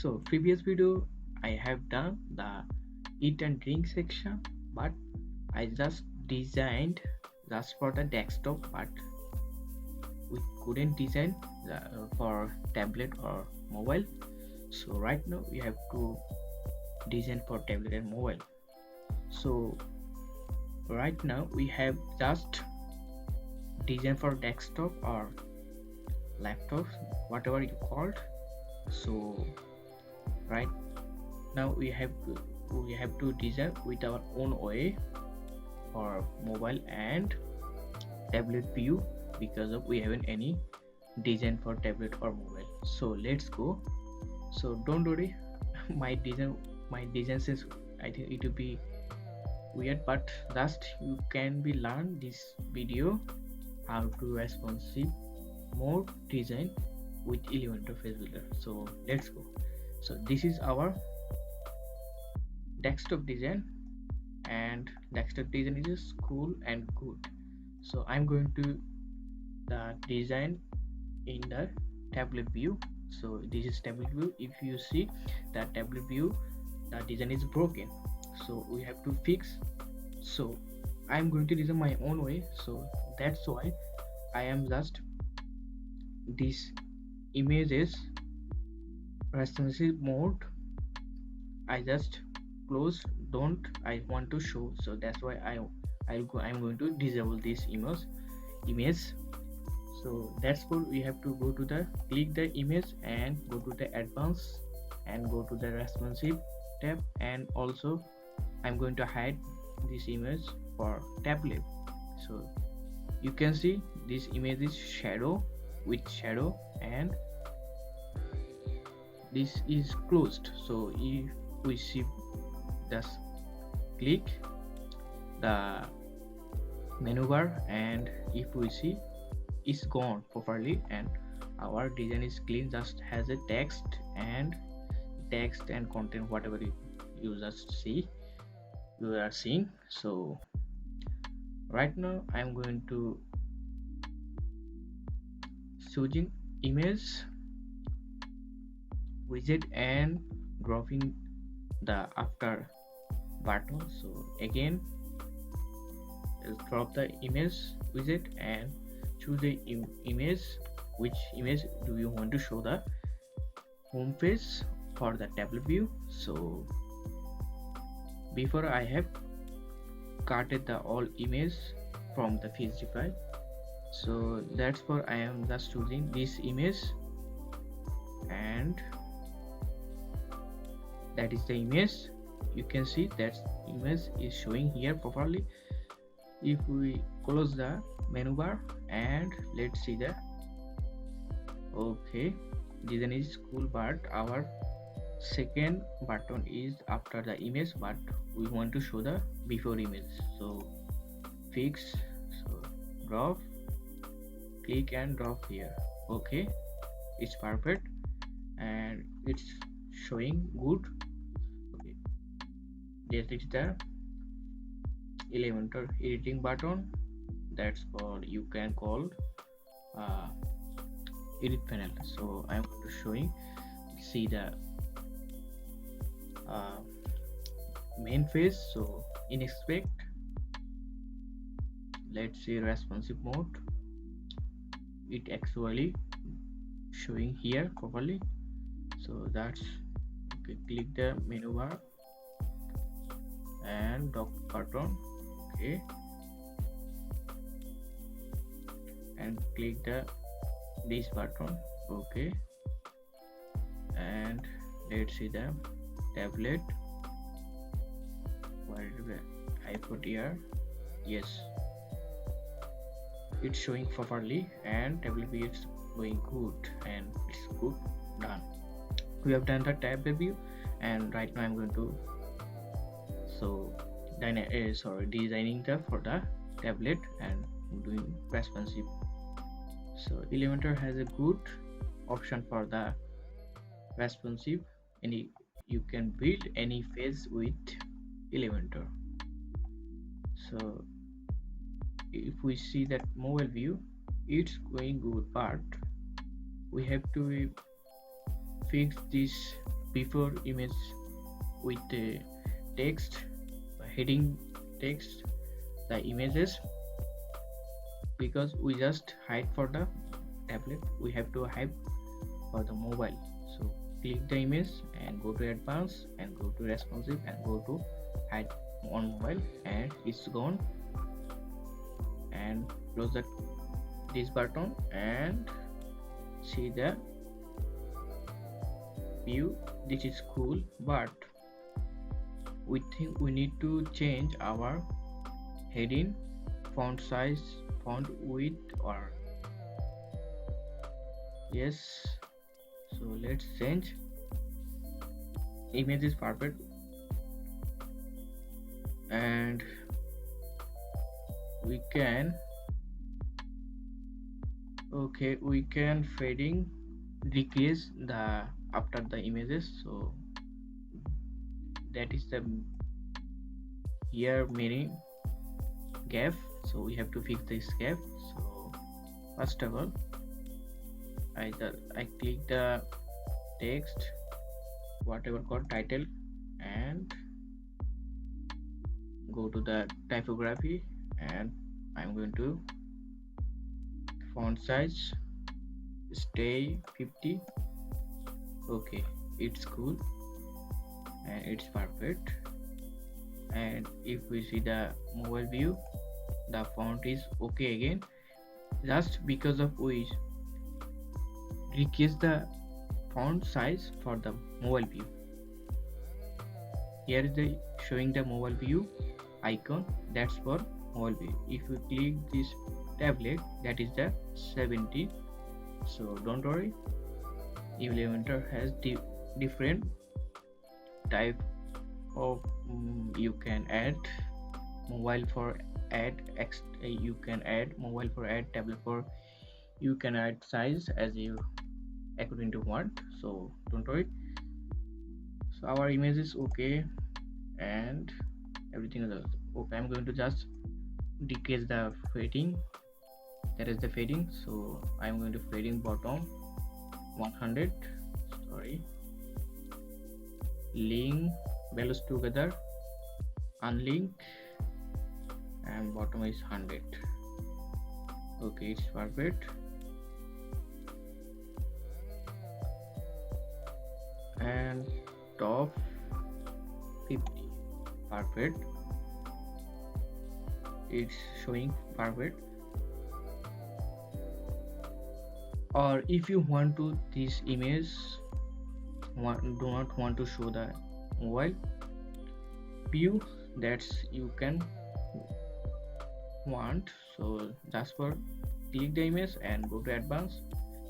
So previous video I have done the eat and drink section, but I just designed just for the desktop, but we couldn't design for tablet or mobile. So right now we have to design for tablet and mobile. So right now we have just design for desktop or laptop, whatever you called. So right now we have to design with our own way for mobile and tablet view, because of we haven't any design for tablet or mobile. So let's go. So don't worry, my design says I think it will be weird, but just you can be learn this video how to responsive more design with Elementor face builder. So let's go. So this is our desktop design, and desktop design is cool and good. So I'm going to the design in the tablet view. So this is tablet view. If you see that tablet view, the design is broken, so we have to fix. So I'm going to design my own way, so that's why I am just this images responsive mode. I just close, don't I want to show, so that's why I'm going to disable this image. So that's what we have to go to the click the image and go to the advanced and go to the responsive tab, and also I'm going to hide this image for tablet. So you can see this image is shadow with shadow, and this is closed. So if we see, just click the menu bar, and if we see, it's gone properly and our design is clean, just has a text and content, whatever you just see you are seeing. So right now I'm going to choosing image widget and dropping the after button. So again, drop the image widget and choose the image. Which image do you want to show the home page for the tablet view? So before I have carted the all image from the PSD file, so that's for I am just choosing this image, and that is the image. You can see that image is showing here properly. If we close the menu bar and let's see the okay, design is cool, but our second button is after the image, but we want to show the before image. So fix, so drop, click and drop here. Okay, it's perfect and it's showing good. Okay, this is the Elementor editing button. That's for you can call edit panel. So I'm going to showing, see the main phase. So in expect, let's see responsive mode, it actually showing here properly. So that's okay. Click the menu bar and dock button, okay, and click the this button, okay, and let's see the tablet. Where did I put here? Yes, it's showing properly and tablet view is going good and it's good, done. We have done the tablet view, and right now I'm going to designing the for the tablet and doing responsive. So Elementor has a good option for the responsive, and you can build any phase with Elementor. So if we see that mobile view, it's going good, but we have to fix this before image with the text, heading text, the images, because we just hide for the tablet, we have to hide for the mobile. So click the image and go to advanced and go to responsive and go to hide on mobile, and it's gone. And close this button and see the view. This is cool, but we think we need to change our heading, font size, font width, or yes. So let's change. Image is perfect, and we can fading decrease the after the images. So that is the here meaning gap. So we have to fix this gap. So first of all, I click the text, whatever called title, and go to the typography, and I'm going to font size stay 50. Okay, it's cool and it's perfect. And if we see the mobile view, the font is okay again, just because of we decrease the font size for the mobile view. Here is the showing the mobile view icon, that's for mobile view. If you click this tablet, that is the 70. So don't worry, Elementor has different type of you can add mobile for add you can add mobile for add tablet for, you can add size as you according to want. So don't worry. So our image is okay and everything is okay. I'm going to just decrease the fading, that is the fading. So I'm going to fading bottom 100, sorry, link values together, unlink, and bottom is 100. Okay, it's perfect. And top 50, perfect, it's showing perfect. Or if you want to this image do not want to show the mobile view, that's you can want. So just for click the image and go to advanced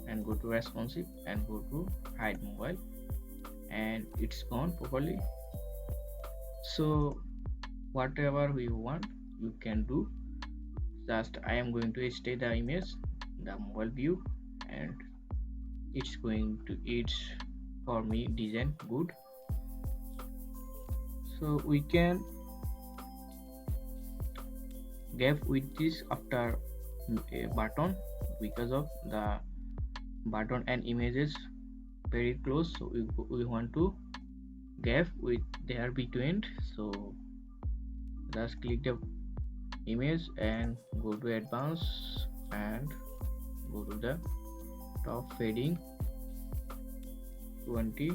and go to responsive and go to hide mobile, and it's gone properly. So whatever we want you can do. Just I am going to stay the image, the mobile view, and it's for me design good. So we can gap with this after a button, because of the button and images very close, so we want to gap with there between. So just click the image and go to advanced and go to the top fading 20,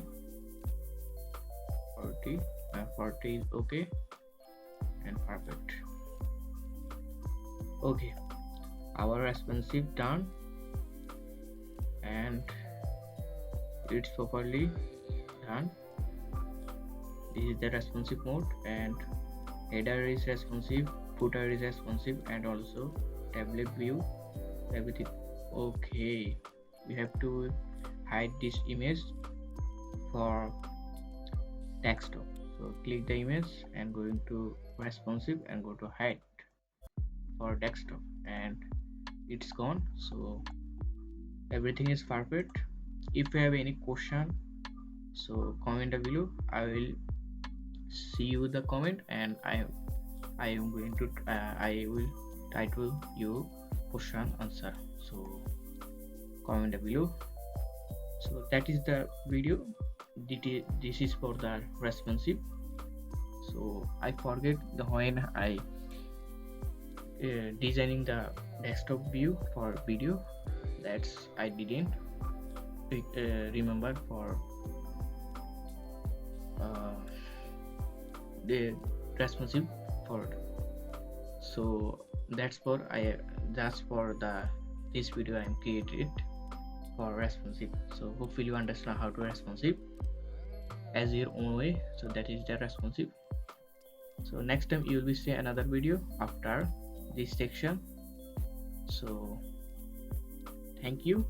40, 40 is okay and perfect. Okay, our responsive done and it's properly done. This is the responsive mode, and header is responsive, footer is responsive, and also tablet view, everything okay. We have to hide this image for desktop. So click the image and go into responsive and go to hide for desktop, and it's gone. So everything is perfect. If you have any question, so comment below. I will see you the comment, and I am going to I will title you question answer. So comment below. So that is the video. this is for the responsive. So I forget the when I designing the desktop view for video, that's I didn't remember for the responsive for. So that's for the this video I'm created for responsive. So hopefully you understand how to responsive as your own way. So that is the responsive. So next time you will be see another video after this section. So thank you.